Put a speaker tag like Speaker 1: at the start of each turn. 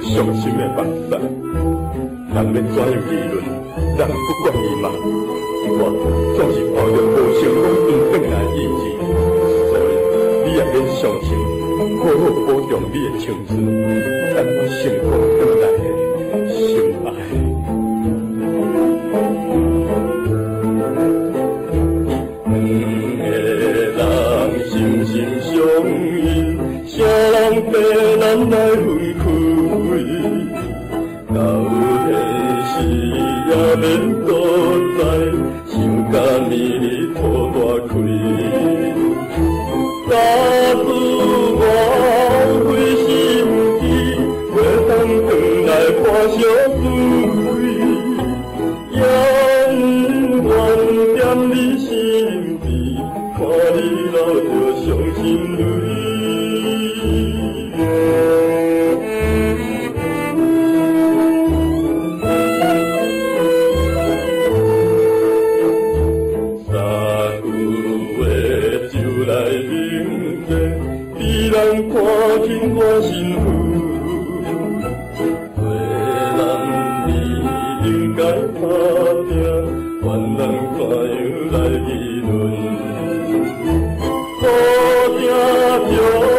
Speaker 1: 伤心的目屎，人要怎样议论，人不管伊嘛。我总是抱着无成功转转来意志，所以你也免伤心，好好保重你的青春，等幸福回来的心爱。两个人心心相印，啥人被咱来分开？到现时也免搁再想甲你拖大开，假使我费心机，袂当转来破相随，也不愿踮你身边，看你老着伤心泪。看见我幸福，做人你应该打拼，万人怎样来议论？好听着。